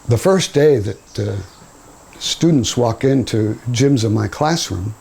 the first day that students walk into gyms in my classroom,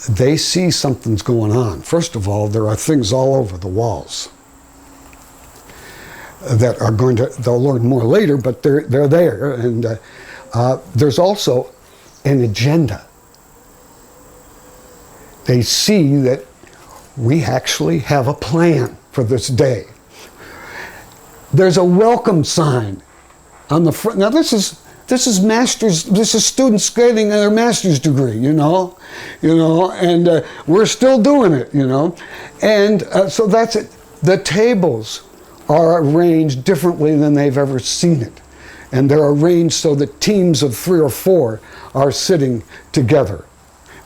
they see something's going on. First of all, there are things all over the walls that are going to, they'll learn more later, but they're there. And there's also an agenda. They see that we actually have a plan for this day. There's a welcome sign on the front. Now this is students getting their master's degree, and we're still doing it, and so that's it. The tables are arranged differently than they've ever seen it, and they're arranged so that teams of 3 or 4 are sitting together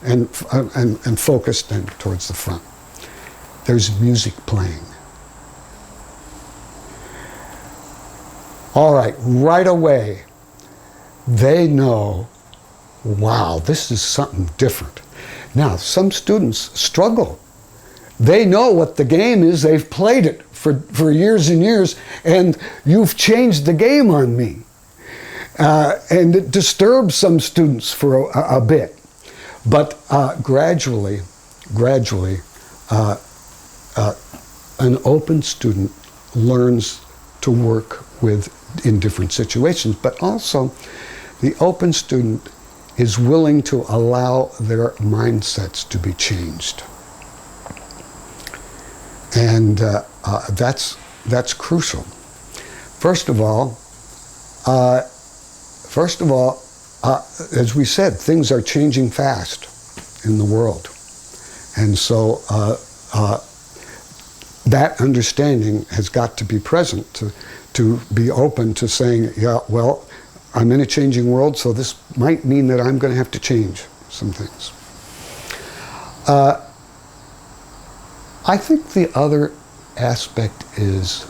and focused in towards the front. There's music playing. All right away, they know, wow, this is something different. Now, some students struggle. They know what the game is. They've played it for years and years, and you've changed the game on me. And it disturbs some students for a bit. But gradually, an open student learns to work in different situations, but also the open student is willing to allow their mindsets to be changed. And that's crucial. First of all, as we said, things are changing fast in the world. And so that understanding has got to be present to be open to saying, yeah, well, I'm in a changing world, so this might mean that I'm going to have to change some things. I think the other aspect is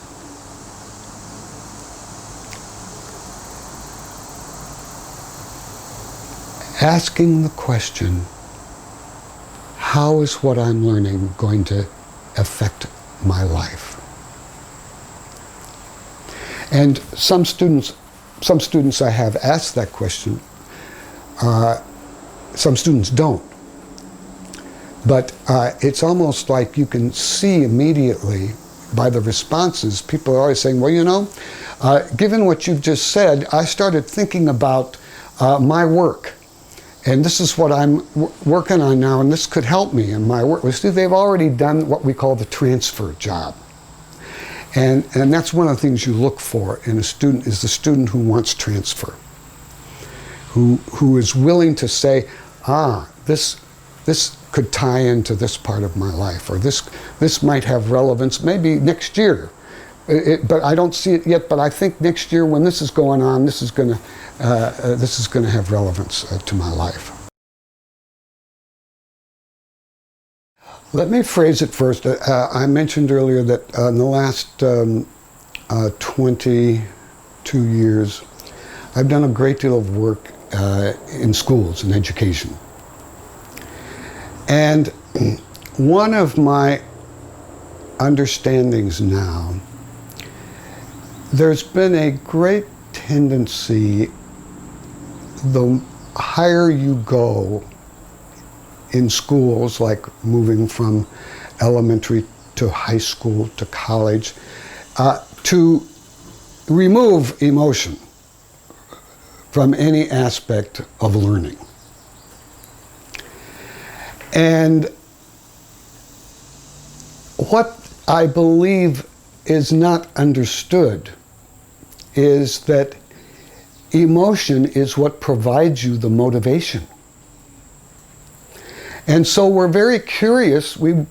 asking the question, how is what I'm learning going to affect my life? And some students I have asked that question. Some students don't. But it's almost like you can see immediately by the responses, people are always saying, well, given what you've just said, I started thinking about my work. And this is what I'm working on now, and this could help me in my work. See, they've already done what we call the transfer job. And that's one of the things you look for in a student, is the student who wants transfer, who is willing to say, this could tie into this part of my life, or this might have relevance maybe next year. But I don't see it yet, but I think next year when this is going on, this is going to have relevance to my life. Let me phrase it first. I mentioned earlier that in the last 22 years, I've done a great deal of work in schools and education. And one of my understandings now, there's been a great tendency, the higher you go in schools, like moving from elementary to high school to college, to remove emotion from any aspect of learning. And what I believe is not understood is that emotion is what provides you the motivation. And so we're very curious, we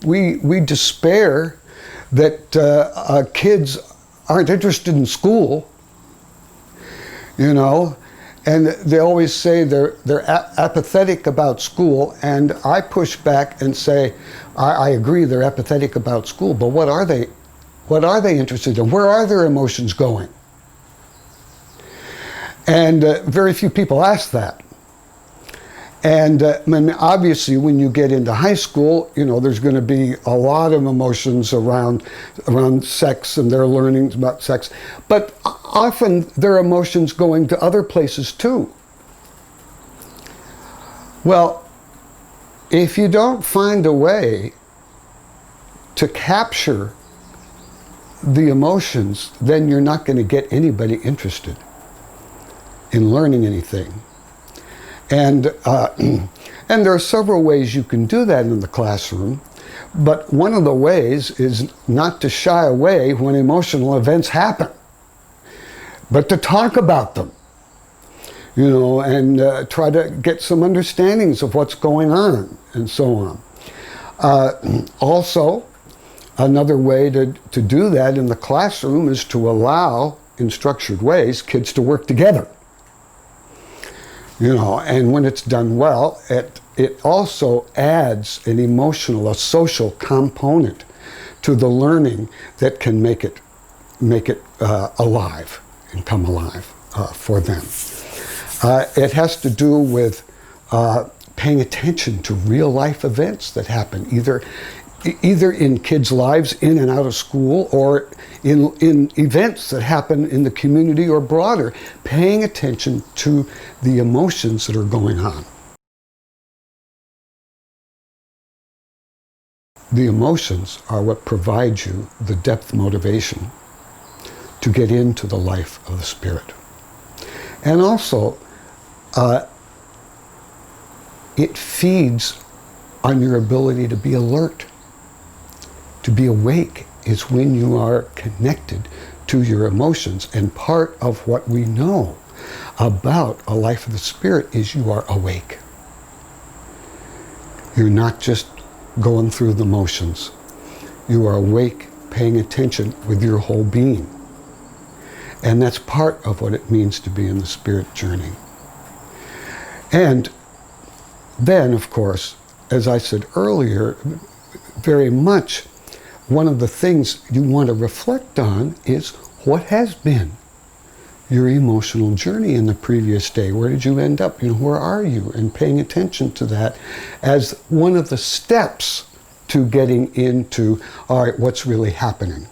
despair that kids aren't interested in school, and they always say they're apathetic about school, and I push back and say, I agree they're apathetic about school, but what are they interested in? Where are their emotions going? And very few people ask that. And obviously, when you get into high school, there's going to be a lot of emotions around sex, and they're learning about sex. But often, there are emotions going to other places too. Well, if you don't find a way to capture the emotions, then you're not going to get anybody interested in learning anything. And there are several ways you can do that in the classroom, but one of the ways is not to shy away when emotional events happen, but to talk about them, and try to get some understandings of what's going on and so on. Also, another way to do that in the classroom is to allow, in structured ways, kids to work together. And when it's done well, it also adds a social component to the learning that can make it alive and come alive for them. It has to do with paying attention to real life events that happen, either in kids' lives in and out of school, or in events that happen in the community or broader, paying attention to the emotions that are going on. The emotions are what provide you the depth motivation to get into the life of the Spirit. And also, it feeds on your ability to be alert. To be awake is when you are connected to your emotions. And part of what we know about a life of the Spirit is you are awake. You're not just going through the motions. You are awake, paying attention with your whole being. And that's part of what it means to be in the Spirit journey. And then, of course, as I said earlier, very much one of the things you want to reflect on is what has been your emotional journey in the previous day. Where did you end up? Where are you? And paying attention to that as one of the steps to getting into, all right, what's really happening.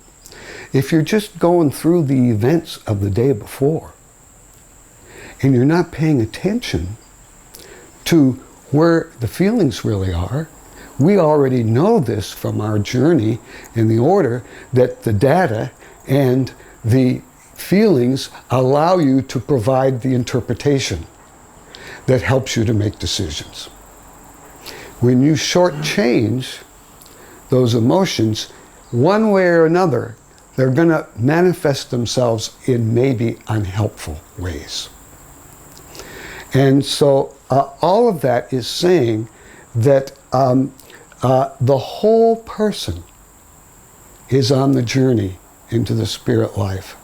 If you're just going through the events of the day before and you're not paying attention to where the feelings really are, we already know this from our journey in the order that the data and the feelings allow you to provide the interpretation that helps you to make decisions. When you shortchange those emotions, one way or another, they're going to manifest themselves in maybe unhelpful ways. And so all of that is saying that the whole person is on the journey into the Spirit life.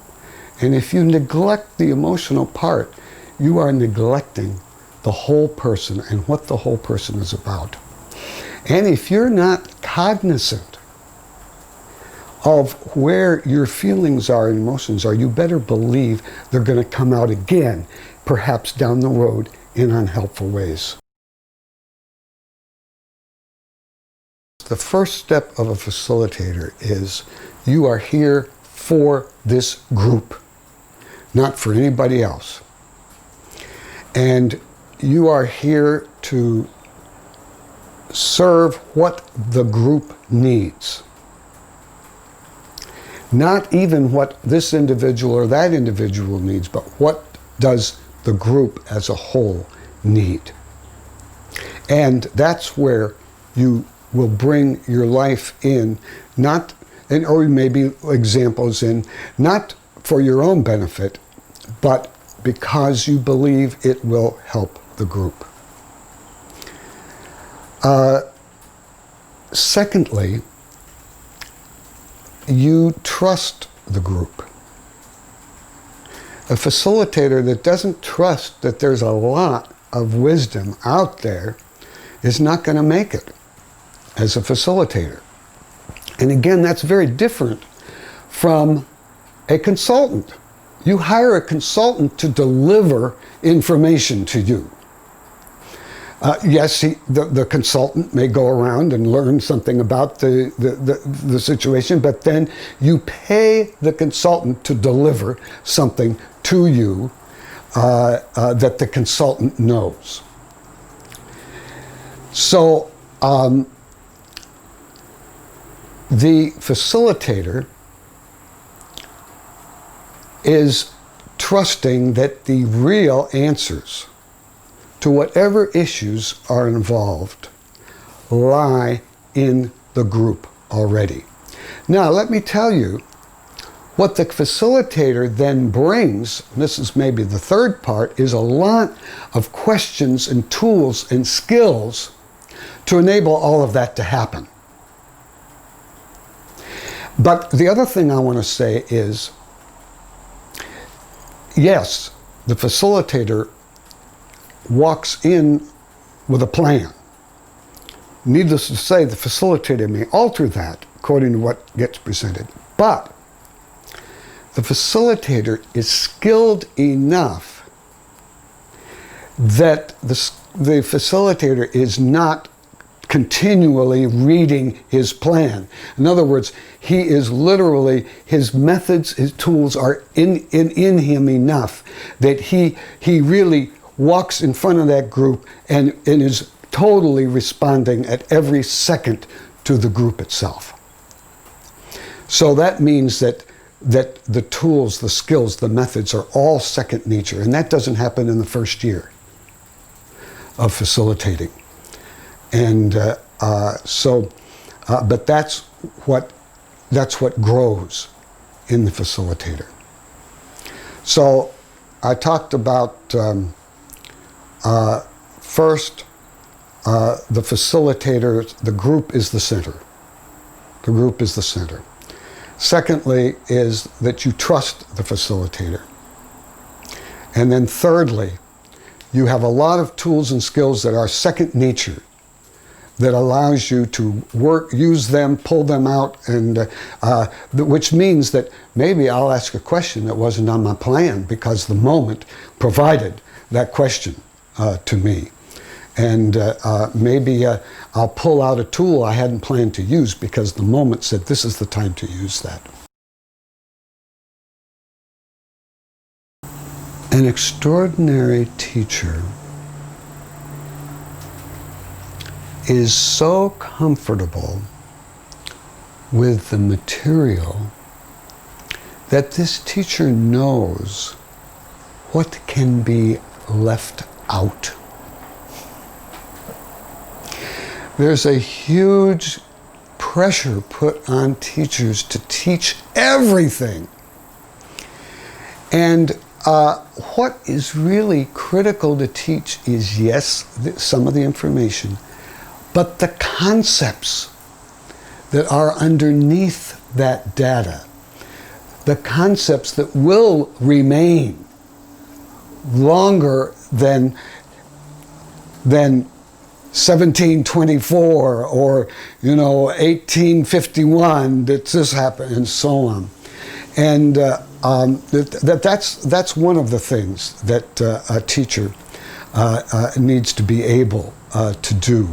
And if you neglect the emotional part, you are neglecting the whole person and what the whole person is about. And if you're not cognizant of where your feelings are and emotions are, you better believe they're going to come out again, perhaps down the road in unhelpful ways. The first step of a facilitator is you are here for this group, not for anybody else. And you are here to serve what the group needs. Not even what this individual or that individual needs, but what does the group as a whole need. And that's where you will bring your life in, or maybe examples in, not for your own benefit, but because you believe it will help the group. Secondly, you trust the group. A facilitator that doesn't trust that there's a lot of wisdom out there is not going to make it as a facilitator. And again, that's very different from a consultant. You hire a consultant to deliver information to you. Yes, the consultant may go around and learn something about the situation, but then you pay the consultant to deliver something to you that the consultant knows. So the facilitator is trusting that the real answers to whatever issues are involved lie in the group already. Now, let me tell you, what the facilitator then brings, and this is maybe the third part, is a lot of questions and tools and skills to enable all of that to happen. But the other thing I want to say is, yes, the facilitator walks in with a plan. Needless to say, the facilitator may alter that according to what gets presented. But the facilitator is skilled enough that the facilitator is not continually reading his plan. In other words, he is literally, his methods, his tools are in him enough that he really walks in front of that group and is totally responding at every second to the group itself. So that means that the tools, the skills, the methods are all second nature, and that doesn't happen in the first year of facilitating. And but that's what grows in the facilitator. So I talked about first, the facilitator, the group is the center. The group is the center. Secondly is that you trust the facilitator. And then thirdly, you have a lot of tools and skills that are second nature that allows you to use them, pull them out, and which means that maybe I'll ask a question that wasn't on my plan because the moment provided that question to me. And maybe I'll pull out a tool I hadn't planned to use because the moment said this is the time to use that. An extraordinary teacher is so comfortable with the material that this teacher knows what can be left out. There's a huge pressure put on teachers to teach everything. And what is really critical to teach is, yes, some of the information, but the concepts that are underneath that data, the concepts that will remain longer than 1724 or 1851 that this happened, and so on. And that's one of the things that a teacher needs to be able to do.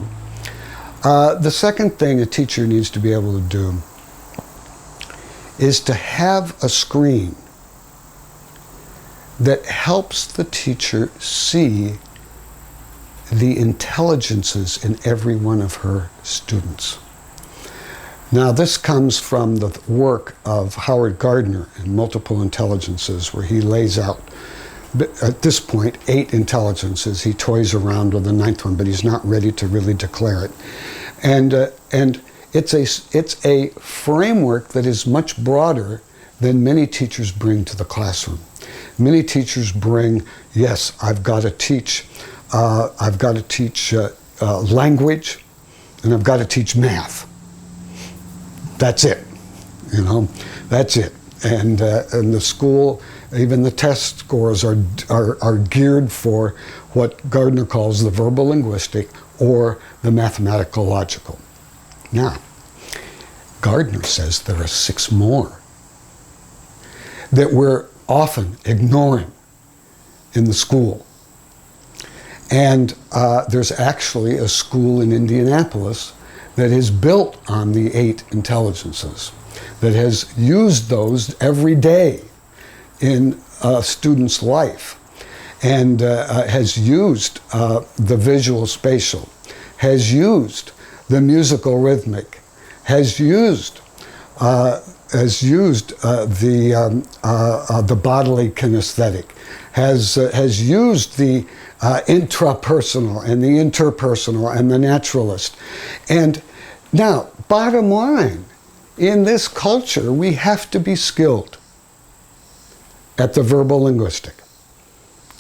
The second thing a teacher needs to be able to do is to have a screen that helps the teacher see the intelligences in every one of her students. Now, this comes from the work of Howard Gardner in Multiple Intelligences, where he lays out, at this point, 8 intelligences. He toys around with the 9th one, but he's not ready to really declare it. And it's a framework that is much broader than many teachers bring to the classroom. Many teachers bring, yes, I've got to teach language, and I've got to teach math. That's it, that's it. And the school, even the test scores are geared for what Gardner calls the verbal linguistic or the mathematical logical. Now, Gardner says there are 6 more that we're often ignoring in the school. And there's actually a school in Indianapolis that is built on the 8 intelligences, that has used those every day in a student's life, and has used the visual spatial, has used the musical rhythmic, has used the bodily kinesthetic, has used the intrapersonal and the interpersonal and the naturalist. And now, bottom line, in this culture, we have to be skilled at the verbal linguistic,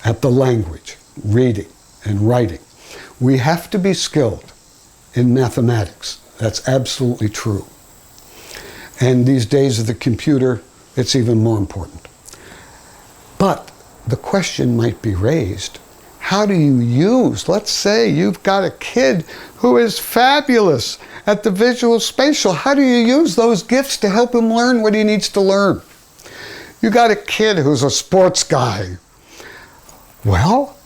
at the language, reading and writing. We have to be skilled in mathematics. That's absolutely true. And these days of the computer, it's even more important. But the question might be raised, how do you use, let's say you've got a kid who is fabulous at the visual spatial, how do you use those gifts to help him learn what he needs to learn? You got a kid who's a sports guy. Well,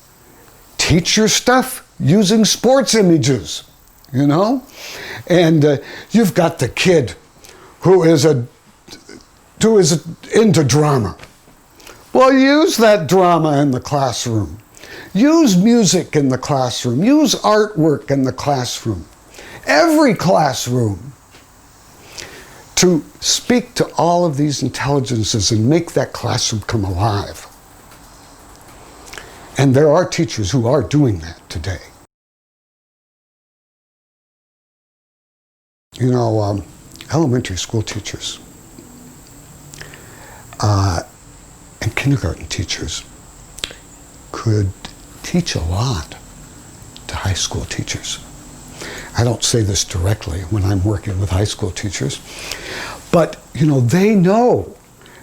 teach your stuff using sports images, you know? And you've got the kid who is into drama. Well, use that drama in the classroom. Use music in the classroom. Use artwork in the classroom. Every classroom, to speak to all of these intelligences and make that classroom come alive. And there are teachers who are doing that today. You know, elementary school teachers and kindergarten teachers could teach a lot to high school teachers. I don't say this directly when I'm working with high school teachers, but you know, they know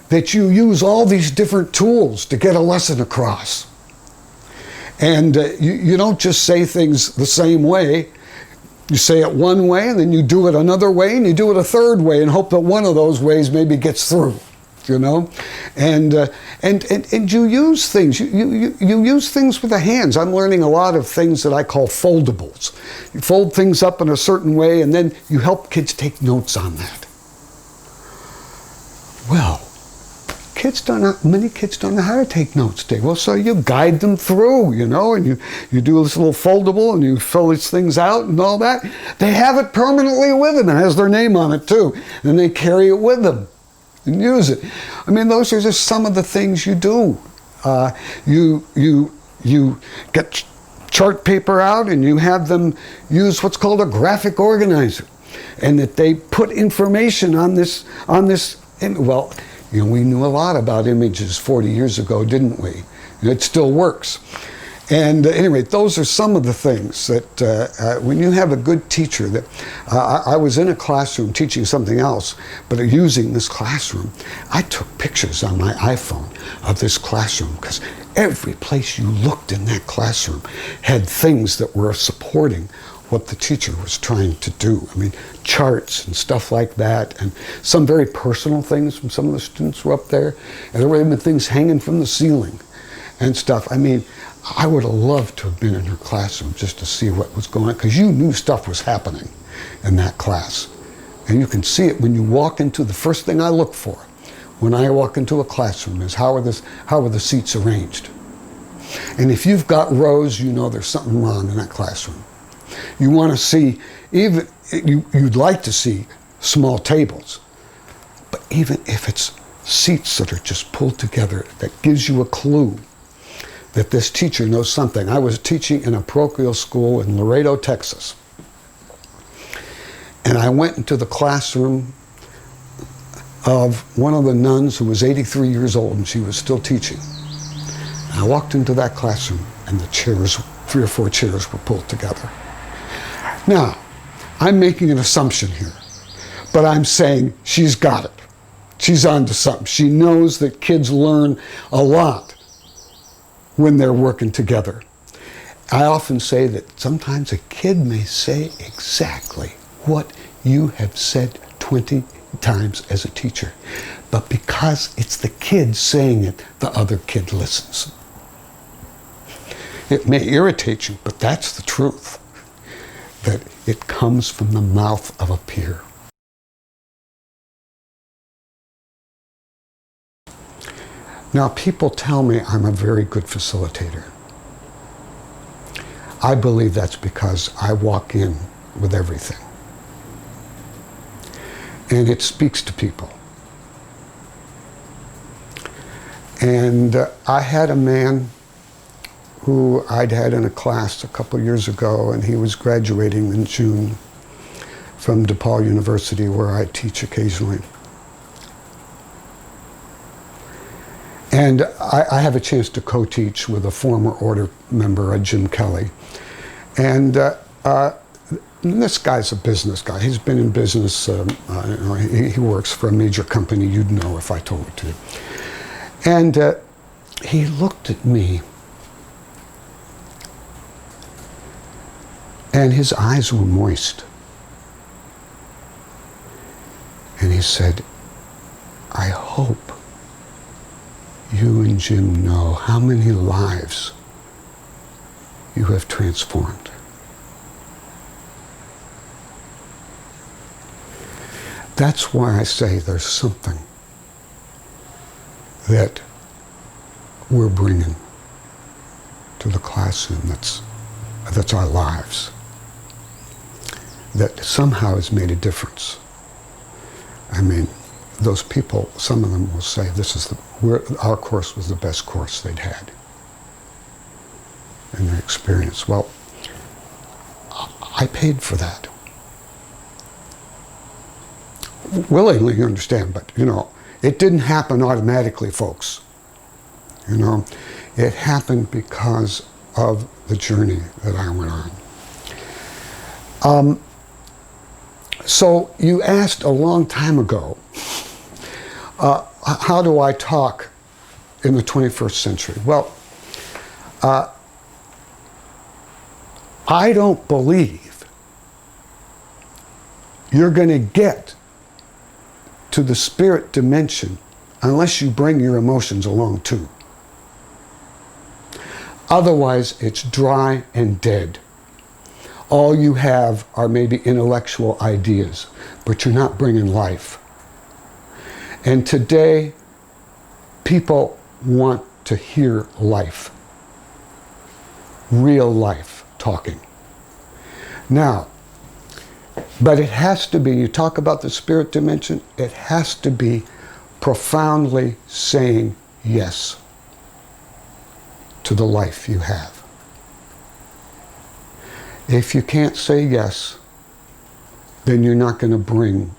that you use all these different tools to get a lesson across. And you don't just say things the same way. You say it one way, and then you do it another way, and you do it a third way, and hope that one of those ways maybe gets through. You know, and you use things. You use things with the hands. I'm learning a lot of things that I call foldables. You fold things up in a certain way, and then you help kids take notes on that. Well, many kids don't know how to take notes today. Well, so you guide them through, you know, and you do this little foldable, and you fill these things out and all that. They have it permanently with them. It has their name on it too, and they carry it with them and use it. I mean, those are just some of the things you do. You get chart paper out, and you have them use what's called a graphic organizer, and that they put information on this. Well, you know, we knew a lot about images 40 years ago, didn't we? It still works. And anyway, those are some of the things that when you have a good teacher, that I was in a classroom teaching something else, but using this classroom, I took pictures on my iPhone of this classroom, because every place you looked in that classroom had things that were supporting what the teacher was trying to do. I mean, charts and stuff like that, and some very personal things from some of the students who were up there, and there were even things hanging from the ceiling and stuff. I mean, I would have loved to have been in her classroom just to see what was going on, because you knew stuff was happening in that class. And you can see it when you walk into, the first thing I look for when I walk into a classroom is how are the seats arranged. And if you've got rows, you know there's something wrong in that classroom. You want to see, you'd like to see small tables, but even if it's seats that are just pulled together, that gives you a clue that this teacher knows something. I was teaching in a parochial school in Laredo, Texas. And I went into the classroom of one of the nuns who was 83 years old, and she was still teaching. And I walked into that classroom, and the chairs, 3 or 4 chairs were pulled together. Now, I'm making an assumption here, but I'm saying she's got it. She's onto something. She knows that kids learn a lot when they're working together. I often say that sometimes a kid may say exactly what you have said 20 times as a teacher, but because it's the kid saying it, the other kid listens. It may irritate you, but that's the truth. That it comes from the mouth of a peer. Now, people tell me I'm a very good facilitator. I believe that's because I walk in with everything. And it speaks to people. And I had a man who I'd had in a class a couple years ago, and he was graduating in June from DePaul University, where I teach occasionally. And I have a chance to co-teach with a former order member, Jim Kelly. And this guy's a business guy. He's been in business. He works for a major company. You'd know if I told it to you. And he looked at me, and his eyes were moist. And he said, I hope you and Jim know how many lives you have transformed. That's why I say there's something that we're bringing to the classroom that's our lives, that somehow has made a difference. I mean, those people, some of them will say our course was the best course they'd had in their experience. Well, I paid for that. Willingly, you understand, but it didn't happen automatically, folks. It happened because of the journey that I went on. So you asked a long time ago, how do I talk in the 21st century? Well, I don't believe you're going to get to the spirit dimension unless you bring your emotions along too. Otherwise, it's dry and dead. All you have are maybe intellectual ideas, but you're not bringing life. And today, people want to hear life. Real life talking. Now, but it has to be, you talk about the spirit dimension, it has to be profoundly saying yes to the life you have. If you can't say yes, then you're not going to bring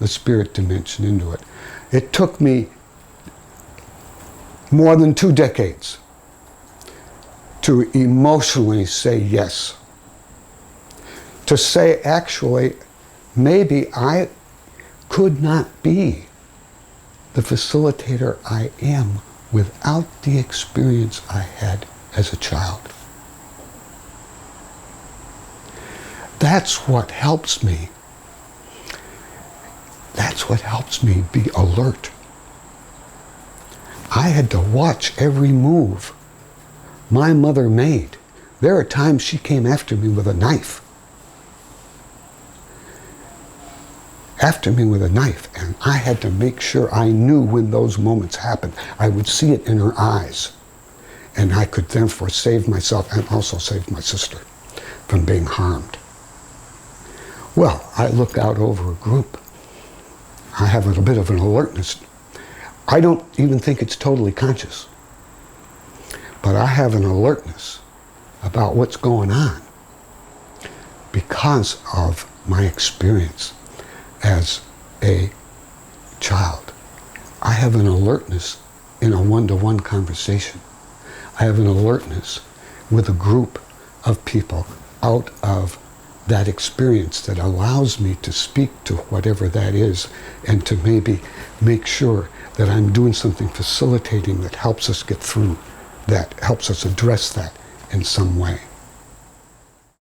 the spirit dimension into it. It took me more than 2 decades to emotionally say yes. To say, actually, maybe I could not be the facilitator I am without the experience I had as a child. That's what helps me. That's what helps me be alert. I had to watch every move my mother made. There are times she came after me with a knife. And I had to make sure I knew when those moments happened. I would see it in her eyes, and I could therefore save myself and also save my sister from being harmed. Well, I look out over a group. I have a bit of an alertness. I don't even think it's totally conscious, but I have an alertness about what's going on because of my experience as a child. I have an alertness in a one-to-one conversation. I have an alertness with a group of people out of that experience that allows me to speak to whatever that is and to maybe make sure that I'm doing something facilitating that helps us get through that, helps us address that in some way.